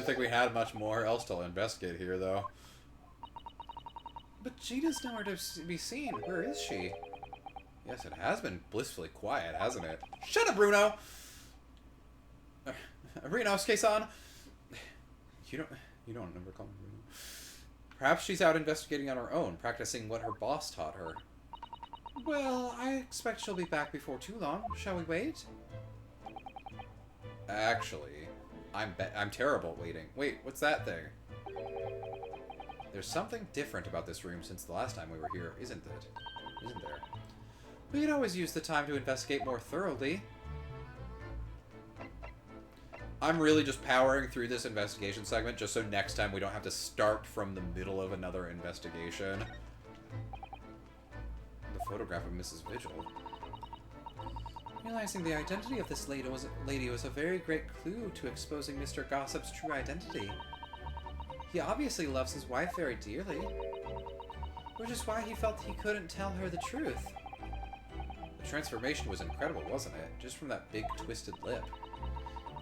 didn't think we had much more else to investigate here, though. But Gina's nowhere to be seen. Where is she? Yes, it has been blissfully quiet, hasn't it? Shut up, Bruno! Rinosuke-san! You don't never call me Bruno. Perhaps she's out investigating on her own, practicing what her boss taught her. Well, I expect she'll be back before too long. Shall we wait? Actually, I'm terrible at waiting. Wait, what's that thing? There's something different about this room since the last time we were here, isn't it? Isn't there? We could always use the time to investigate more thoroughly. I'm really just powering through this investigation segment just so next time we don't have to start from the middle of another investigation. The photograph of Mrs. Vigil. Realizing the identity of this lady was a very great clue to exposing Mr. Gossip's true identity. He obviously loves his wife very dearly, which is why he felt he couldn't tell her the truth. The transformation was incredible, wasn't it? Just from that big twisted lip.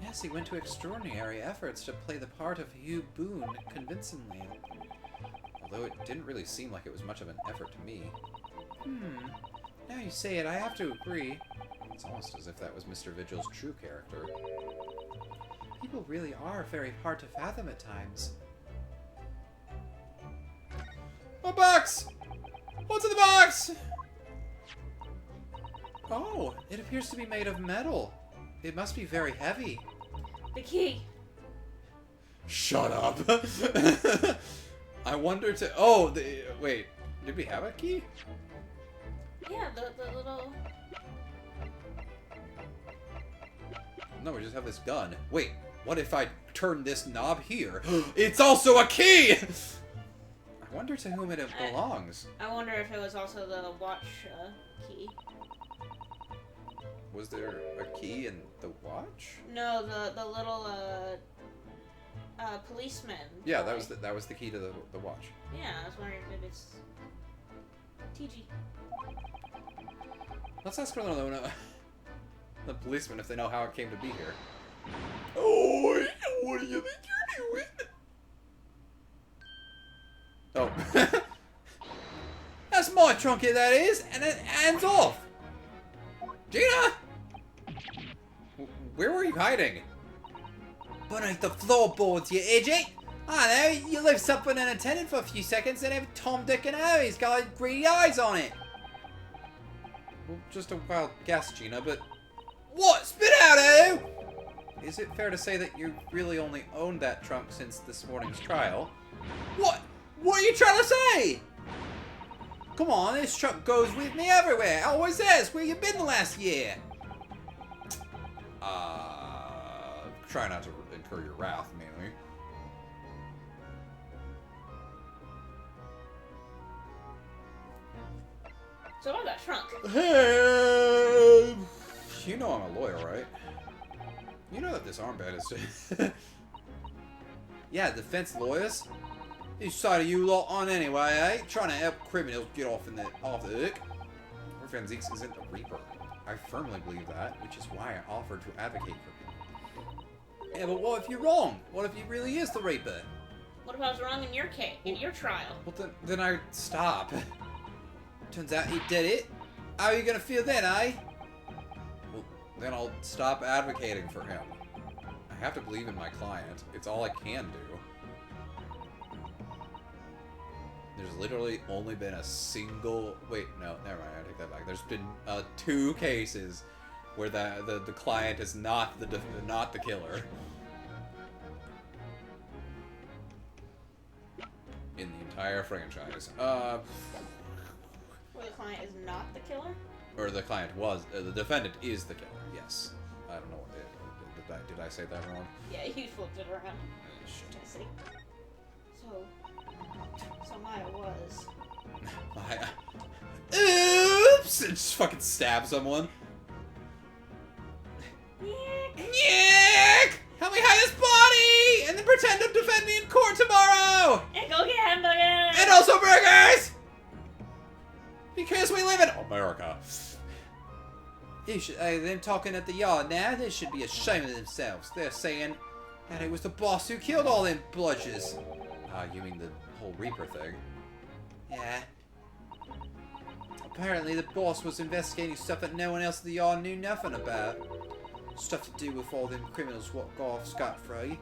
Yes, he went to extraordinary efforts to play the part of Hugh Boone convincingly. Although it didn't really seem like it was much of an effort to me. Now you say it, I have to agree. It's almost as if that was Mr. Vigil's true character. People really are very hard to fathom at times. A box! What's in the box? Oh, it appears to be made of metal. It must be very heavy. The key. Shut up. I wonder to... Oh, wait. Did we have a key? Yeah, the little... No, we just have this gun. Wait, what if I turn this knob here? It's also a key! I wonder to whom it belongs. I wonder if it was also the watch key. Was there a key in the watch? No, the little policeman. Yeah, that was the key to the watch. Yeah, I was wondering if it's TG. Let's ask for the policeman if they know how it came to be here. Oh, what do you think you're doing? Oh. That's my trunket, that is, and it hands off. Gina! Where were you hiding? Beneath the floorboards, you idiot! I know, you left something unattended for a few seconds and have Tom, Dick and Harry's got greedy eyes on it. Well, just a wild guess, Gina, but... What? Spit out, oh! Is it fair to say that you really only owned that trunk since this morning's trial? What? What are you trying to say? Come on, this truck goes with me everywhere. Always has. Where you been the last year? Try not to incur your wrath, mainly. So about that trunk. Hey! You know I'm a lawyer, right? You know that this armband is... Yeah, defense lawyers. Whose side are you lot on anyway, eh? Trying to help criminals get off the hook. Orphan Zeeks isn't a reaper. I firmly believe that, which is why I offered to advocate for him. Yeah, but what if you're wrong? What if he really is the reaper? What if I was wrong in your case, in your trial? Well, then I stop. Turns out he did it. How are you gonna feel then, eh? Well, then I'll stop advocating for him. I have to believe in my client. It's all I can do. There's literally only been a single... Wait, no, never mind. I take that back. There's been 2 cases where the client is not the killer. In the entire franchise. Where the client is not the killer? Or the client was... the defendant is the killer, yes. I don't know what did I say that wrong? Yeah, you flipped it around. Jesse. So Maya was... Oops! It just fucking stab someone. Nick! Help me hide this body! And then pretend to defend me in court tomorrow! And go get hamburgers! And also burgers! Because we live in America. Them talking at the yard now, they should be ashamed of themselves. They're saying, And it was the boss who killed all them bludgers. You mean the whole Reaper thing? Yeah. Apparently the boss was investigating stuff that no one else in the yard knew nothing about. Stuff to do with all them criminals what got off scot-free.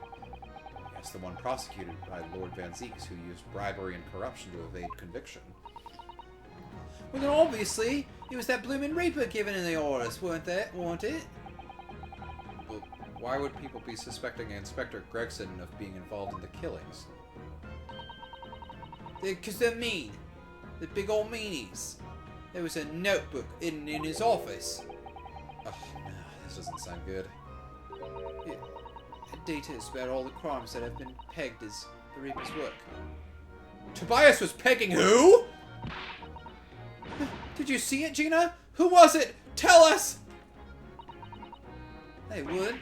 That's the one prosecuted by Lord Van Zeeks who used bribery and corruption to evade conviction. Well then obviously, it was that bloomin' Reaper giving in the orders, weren't it? Well, why would people be suspecting Inspector Gregson of being involved in the killings? Because they're mean. They're big old meanies. There was a notebook in his office. Oh, no, this doesn't sound good. It details about all the crimes that have been pegged as the Reaper's work. Tobias was pegging who? Did you see it, Gina? Who was it? Tell us! They would.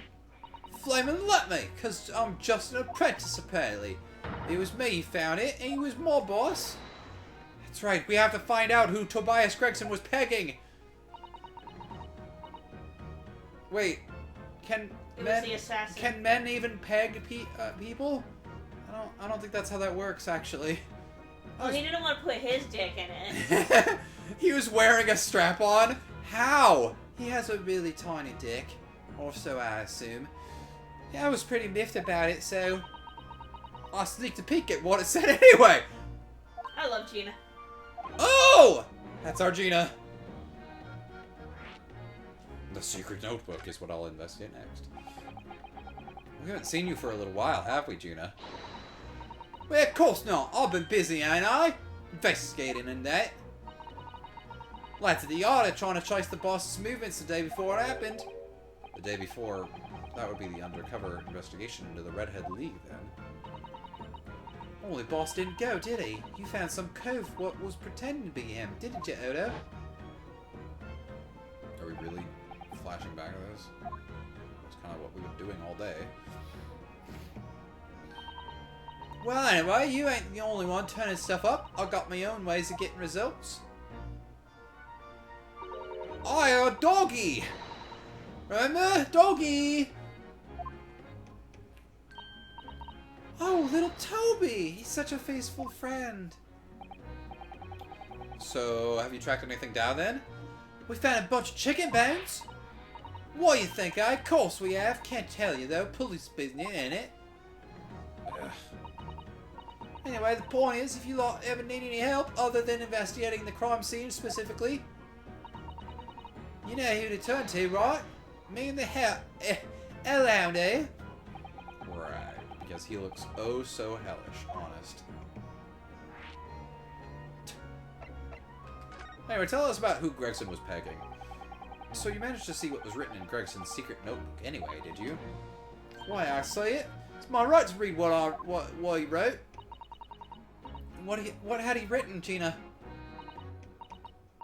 Flamin' let me, because I'm just an apprentice, apparently. It was me who found it, and he was my boss. That's right, we have to find out who Tobias Gregson was pegging. Wait, can men even peg people? I don't think that's how that works, actually. Well, he didn't want to put his dick in it. He was wearing a strap-on? How? He has a really tiny dick. Or so I assume. Yeah, I was pretty miffed about it, so I sneaked a peek at what it said anyway. I love Gina. Oh! That's our Gina. The secret notebook is what I'll investigate next. We haven't seen you for a little while, have we, Gina? Well, of course not. I've been busy, ain't I? Investigating and that. Lads at the yard are trying to trace the boss's movements the day before it happened. The day before, that would be the undercover investigation into the Redhead League, then. Oh, the boss didn't go, did he? You found some cove what was pretending to be him, didn't you, Odo? Are we really flashing back to this? That's kind of what we've been doing all day. Well, anyway, you ain't the only one turning stuff up. I got my own ways of getting results. I a doggy! Remember? Doggy! Oh, little Toby! He's such a faithful friend. So, have you tracked anything down then? We found a bunch of chicken bones. What do you think, eh? Of course we have. Can't tell you though. Police business, ain't it? Ugh. Anyway, the point is, if you lot ever need any help other than investigating the crime scene specifically, you know who to turn to, right? Me and the hellhound, eh? Right, because he looks oh so hellish, honest. Anyway, tell us about who Gregson was pegging. So you managed to see what was written in Gregson's secret notebook anyway, did you? Why, I say it. It's my right to read what he wrote. What had he written, Gina?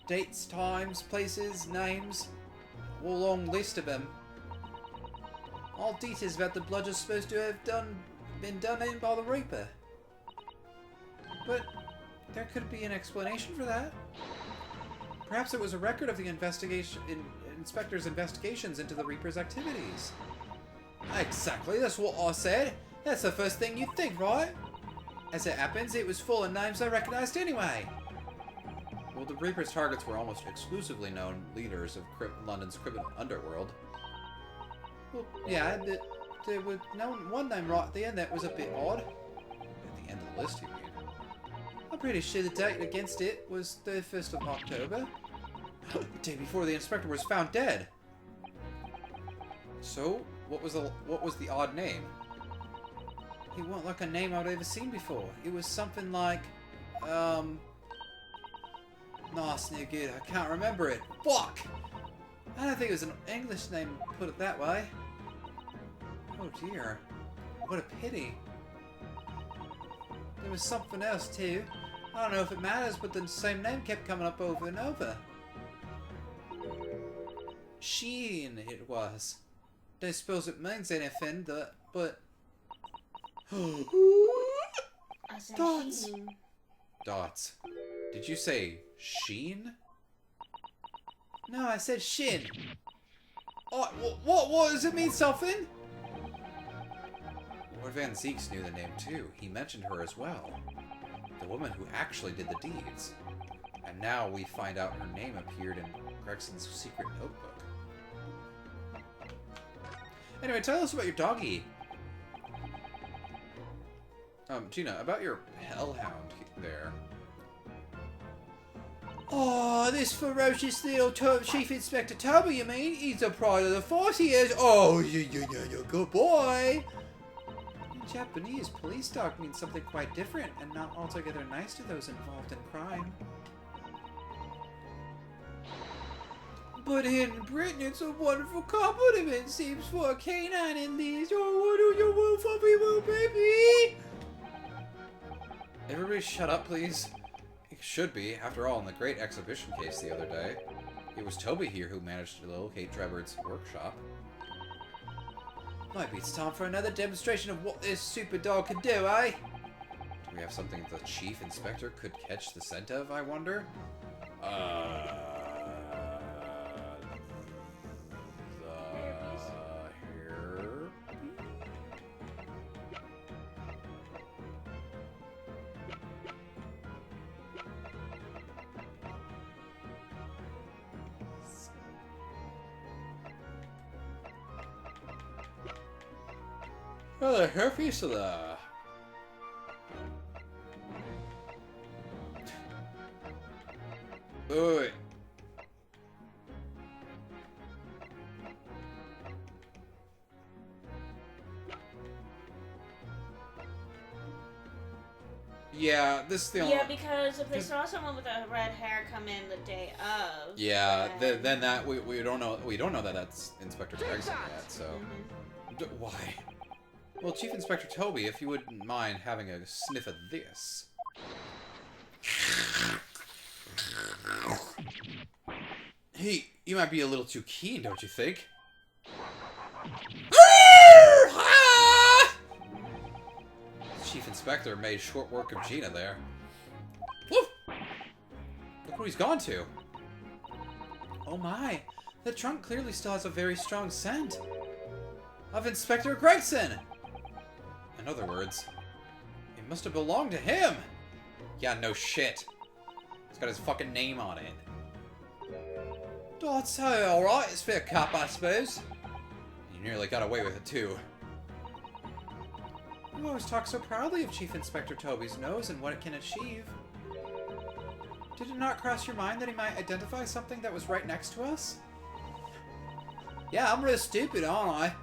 Dates, times, places, names. A long list of them. All details about the bludgeon's supposed to have been done in by the Reaper. But there could be an explanation for that. Perhaps it was a record of the inspector's investigations into the Reaper's activities. Exactly, that's what I said. That's the first thing you'd think, right? As it happens, it was full of names I recognized anyway. Well, the Reaper's targets were almost exclusively known leaders of London's criminal underworld. Well, yeah, there was one name right at the end that was a bit odd. At the end of the list, you mean? I'm pretty sure the date against it was the 1st of October. The day before the inspector was found dead. So, what was the odd name? It wasn't like a name I'd ever seen before. It was something like, no, it's no good. I can't remember it. Fuck! I don't think it was an English name, put it that way. Oh dear. What a pity. There was something else too. I don't know if it matters, but the same name kept coming up over and over. Sheen, it was. Don't suppose it means anything, but... Dots! Dots. Did you say Sheen? No, I said Shin. Oh, what does it mean, something? Lord Van Zeeks knew the name too. He mentioned her as well. The woman who actually did the deeds. And now we find out her name appeared in Gregson's secret notebook. Anyway, tell us about your doggy. Gina, about your hellhound there. Oh, this ferocious little Chief Inspector Toby, you mean? He's the pride of the force, he is. Oh, you're good boy. In Japanese, police dog means something quite different and not altogether nice to those involved in crime. But in Britain, it's a wonderful compliment, seems, for a canine in these. Oh, what do you want from me, little baby? Everybody shut up, please. It should be. After all, in the great exhibition case the other day, it was Toby here who managed to locate Trevor's workshop. Might be it's time for another demonstration of what this super dog can do, eh? Do we have something the Chief Inspector could catch the scent of, I wonder? Here... Oh, the herpes of the... Wait. Yeah, this is the only... Yeah, because if they saw someone with a red hair come in the day of... Yeah, then that... We don't know that that's Inspector Gregson yet, so... Why? Well, Chief Inspector Toby, if you wouldn't mind having a sniff of this. Hey, you might be a little too keen, don't you think? Chief Inspector made short work of Gina there. Woof! Look where he's gone to. Oh my, the trunk clearly still has a very strong scent. Of Inspector Gregson! In other words, it must have belonged to him! Yeah, no shit. It's got his fucking name on it. I'd say alright, it's fair cup, I suppose. You nearly got away with it too. You always talk so proudly of Chief Inspector Toby's nose and what it can achieve. Did it not cross your mind that he might identify something that was right next to us? Yeah, I'm real stupid, aren't I?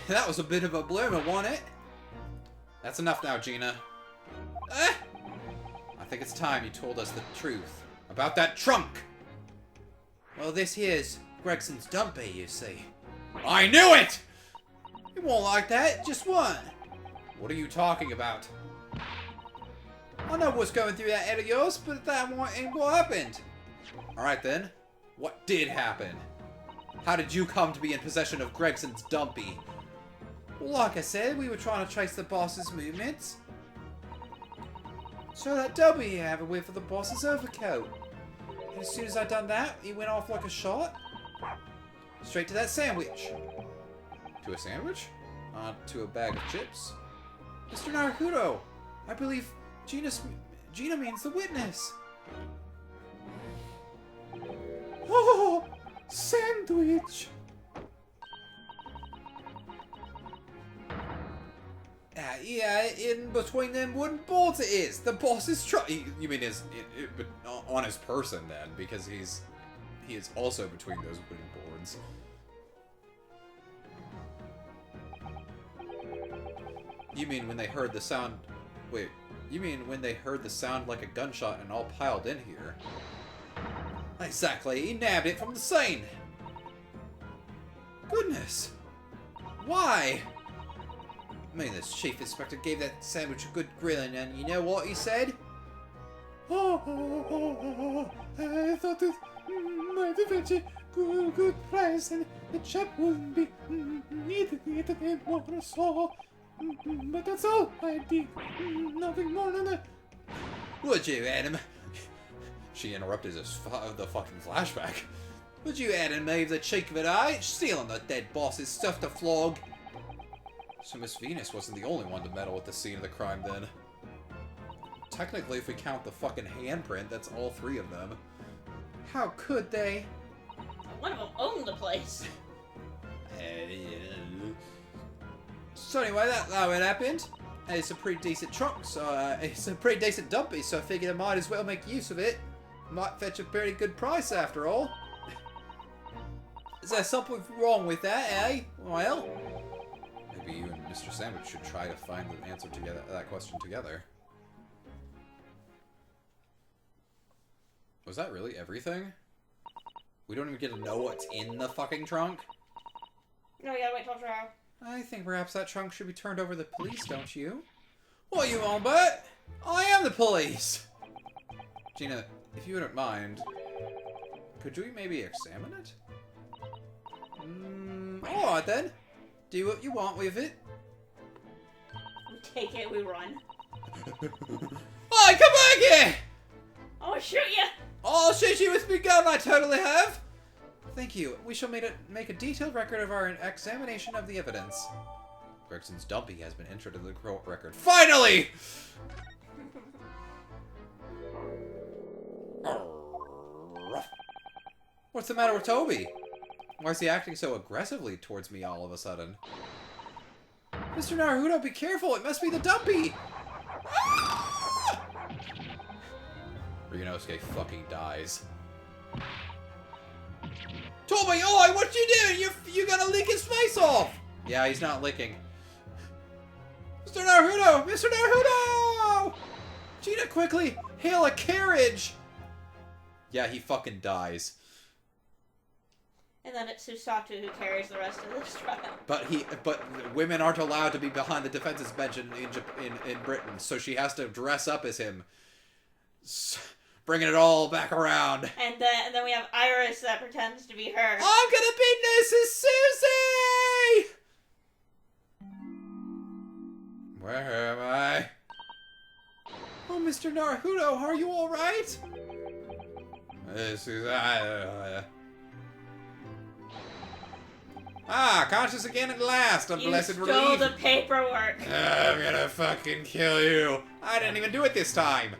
That was a bit of a bloomer, wasn't it? That's enough now, Gina. Eh? I think it's time you told us the truth about that trunk! Well, this here's Gregson's dumpy, you see. I knew it! It won't like that, just one. What are you talking about? I know what's going through that head of yours, but that ain't what happened. Alright then, what did happen? How did you come to be in possession of Gregson's dumpy? Well, like I said, we were trying to trace the boss's movements. So that W you have a whiff of the boss's overcoat. And as soon as I done that, he went off like a shot. Straight to that sandwich. To a sandwich? To a bag of chips? Mr. Naruto, I believe Gina means the witness. Oh, sandwich. Yeah, in between them wooden boards it is. The boss is You mean on his person then, because he is also between those wooden boards. You mean when they heard the sound... Wait, you mean when they heard the sound like a gunshot and all piled in here? Exactly, he nabbed it from the scene. Goodness. Why? I mean, this Chief Inspector gave that sandwich a good grilling, and you know what he said? Oh, I thought it might have fetched a good price, and the chap wouldn't be needed anymore, so... But that's all I did. Nothing more than that. Would you, Adam? She interrupted the fucking flashback. Would you, Adam, have the cheek of it, eh? Stealing the dead boss's stuff to flog. So Miss Venus wasn't the only one to meddle with the scene of the crime then. Technically, if we count the fucking handprint, that's all 3 of them. How could they? One of them owned the place. So anyway, that what happened. It's a pretty decent trunk, so it's a pretty decent dumpy, so I figured I might as well make use of it. Might fetch a pretty good price after all. Is there something wrong with that, eh? Well, maybe you and Mr. Sandwich should try to find the answer to that question together. Was that really everything? We don't even get to know what's in the fucking trunk? No, we gotta wait till trial. I think perhaps that trunk should be turned over to the police, don't you? What you on, Bert? I am the police! Gina, if you wouldn't mind, could we maybe examine it? Alright then. Do what you want with it. We take it, we run. Oi, come back here! I'll shoot you! I'll shoot you with my gun, I totally have! Thank you. We shall make a detailed record of our examination of the evidence. Gregson's dumpy has been entered into the court record. Finally! What's the matter with Toby? Why is he acting so aggressively towards me all of a sudden? Mr. Naruto, be careful! It must be the dumpy! Ah! Ryunosuke fucking dies. Toby, oi, what you doing? You gonna lick his face off! Yeah, he's not licking. Mr. Naruto! Mr. Naruto! Gina, quickly! Hail a carriage! Yeah, he fucking dies. And then it's Susato who carries the rest of this trial. But women aren't allowed to be behind the defense's bench in Britain, so she has to dress up as him. Bringing it all back around. And then we have Iris that pretends to be her. I'm gonna be Mrs. Susie! Where am I? Oh, Mr. Naruto, are you alright? This is... conscious again at last, a blessed relief. You stole the paperwork. I'm gonna fucking kill you. I didn't even do it this time.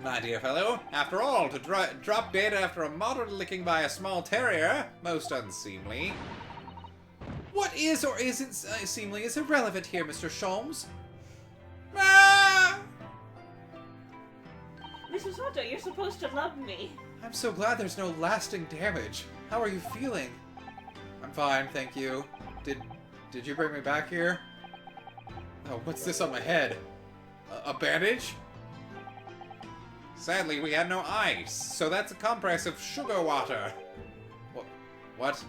My dear fellow, after all, to drop dead after a moderate licking by a small terrier, most unseemly. What is or isn't seemly is irrelevant here, Mr. Sholmes. Ah! Miss Susato, you're supposed to love me. I'm so glad there's no lasting damage. How are you feeling? I'm fine, thank you. Did you bring me back here? Oh, what's this on my head? A bandage? Sadly, we had no ice, so that's a compress of sugar water. What?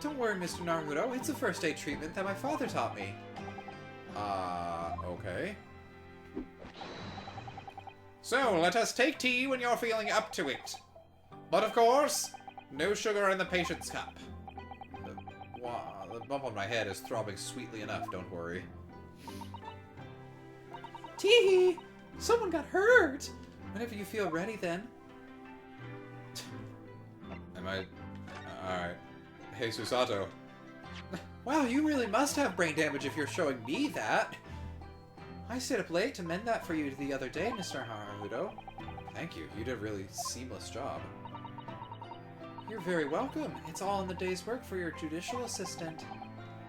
Don't worry, Mr. Naruto. It's a first aid treatment that my father taught me. Okay. So, let us take tea when you're feeling up to it. But of course, no sugar in the patient's cup. The bump on my head is throbbing sweetly enough, don't worry. Tee! Someone got hurt! Whenever you feel ready, then. Am I... Alright. Hey, Susato. Wow, you really must have brain damage if you're showing me that. I stayed up late to mend that for you the other day, Mr. Naruto. Thank you. You did a really seamless job. You're very welcome. It's all in the day's work for your judicial assistant.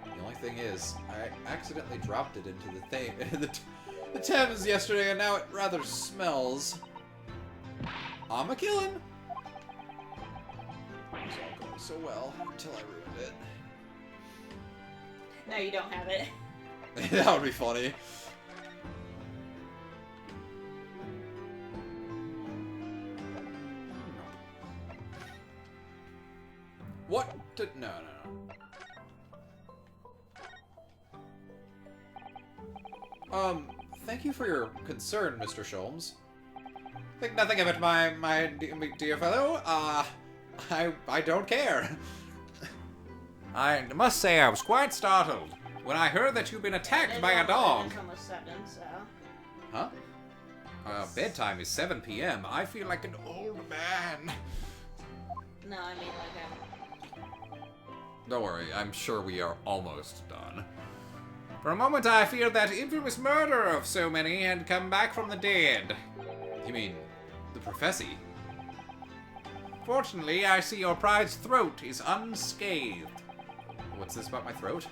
The only thing is, I accidentally dropped it into the thing... the Thames yesterday, and now it rather smells. I'ma kill him! It was all going so well until I ruined it. No, you don't have it. That would be funny. What? No. Thank you for your concern, Mr. Sholmes. Think nothing of it, my dear fellow. I don't care. I must say I was quite startled when I heard that you've been attacked by a dog. It's almost 7, so... Huh? Bedtime is 7 p.m. I feel like an old man. No, I mean Don't worry, I'm sure we are almost done. For a moment I feared that infamous murderer of so many had come back from the dead. You mean the Professor? Fortunately, I see your pride's throat is unscathed. What's this about my throat?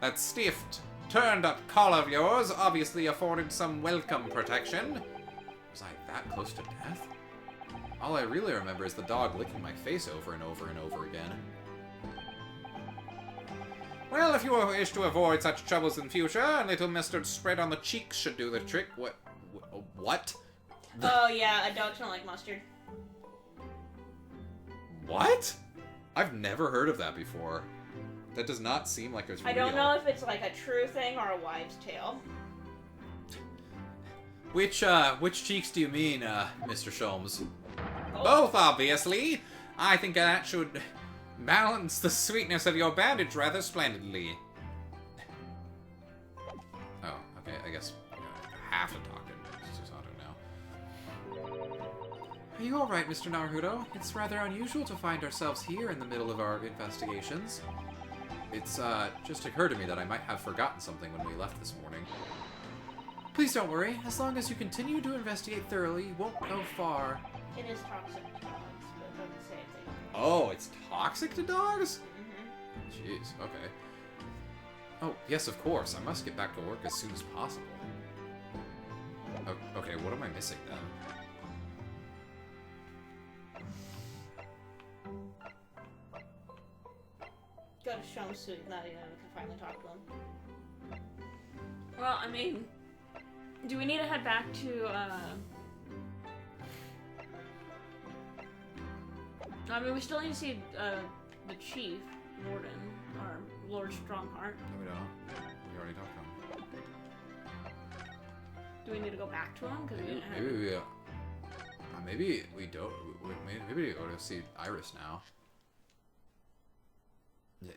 That stiff, turned-up collar of yours obviously afforded some welcome protection. Was I that close to death? All I really remember is the dog licking my face over and over and over again. Well, if you wish to avoid such troubles in future, a little mustard spread on the cheeks should do the trick. What? Oh yeah, adults don't like mustard. What? I've never heard of that before. That does not seem like it's real. I don't know if it's like a true thing or a wives' tale. Which cheeks do you mean, Mr. Sholmes? Both, obviously. I think that should balance the sweetness of your bandage rather splendidly. Oh, okay, I guess I have to talk to Susanoo now. Are you alright, Mr. Naruto? It's rather unusual to find ourselves here in the middle of our investigations. It's, just occurred to me that I might have forgotten something when we left this morning. Please don't worry. As long as you continue to investigate thoroughly, you won't go far. It is toxic to dogs, but it doesn't say anything. Oh, it's toxic to dogs? Mm-hmm. Jeez, okay. Oh, yes, of course. I must get back to work as soon as possible. Okay, what am I missing then? Go to show him so that we can finally talk to him. Well, I mean, do we need to head back to, I mean, we still need to see, the chief, Warden, or Lord Strongheart. No, we don't. We already talked to him. Do we need to go back to him? Because we didn't have... Maybe we don't. Maybe we go to see Iris now.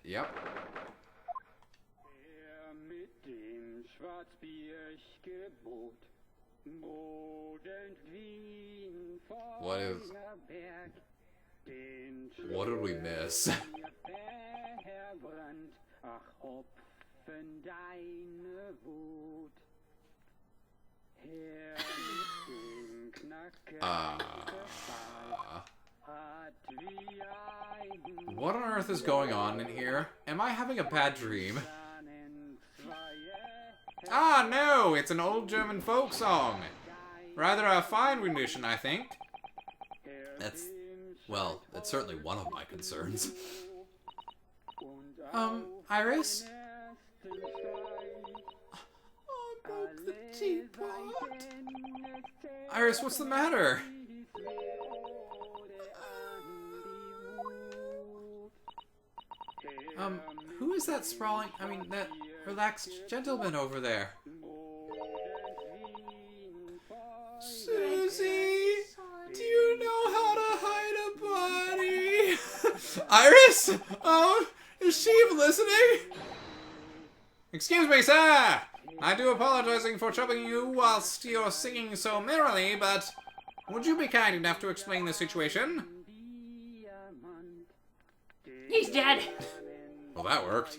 Yep. What did we miss? What on earth is going on in here? Am I having a bad dream? Ah, no! It's an old German folk song. Rather a fine rendition, I think. Well, it's certainly one of my concerns. Iris? Oh, I broke the teapot. Iris, what's the matter? Who is that that relaxed gentleman over there? Susie, do you know how to hide a body? Iris? Oh, is she even listening? Excuse me, sir! I do apologizing for troubling you whilst you're singing so merrily, but would you be kind enough to explain the situation? He's dead! Well, that worked.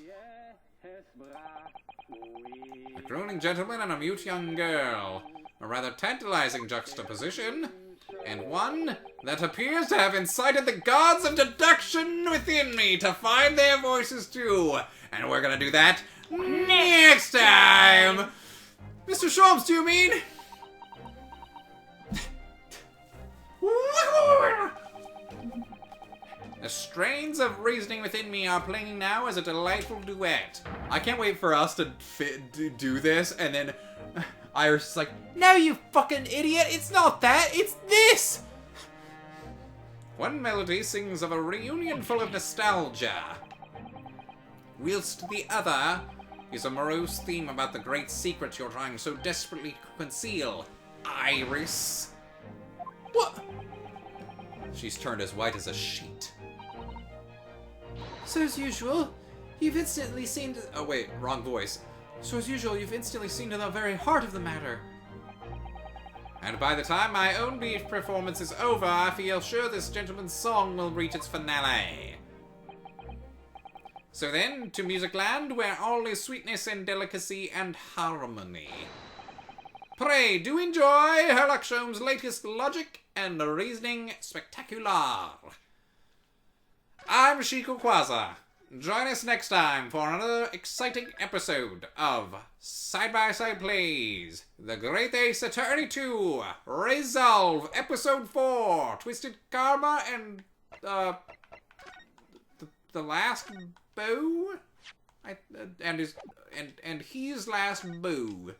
A crooning gentleman and a mute young girl. A rather tantalizing juxtaposition, and one that appears to have incited the gods of deduction within me to find their voices too. And we're gonna do that next time! Mr. Sholmes, do you mean? The strains of reasoning within me are playing now as a delightful duet. I can't wait for us to do this, and then Iris is like, "No, you fucking idiot! It's not that! It's this!" One melody sings of a reunion full of nostalgia, whilst the other is a morose theme about the great secret you're trying so desperately to conceal, Iris. What? She's turned as white as a sheet. So as usual, you've instantly seen to... Oh wait, wrong voice. So as usual, you've instantly seen to the very heart of the matter. And by the time my own brief performance is over, I feel sure this gentleman's song will reach its finale. So then, to Music Land, where all is sweetness and delicacy and harmony. Pray do enjoy Herlocksholm's latest logic and reasoning spectacular. I'm Shikuquaza. Join us next time for another exciting episode of Side by Side Plays, The Great Ace Attorney 2, Resolve, Episode 4, Twisted Karma, and, the last bow? And his last boo.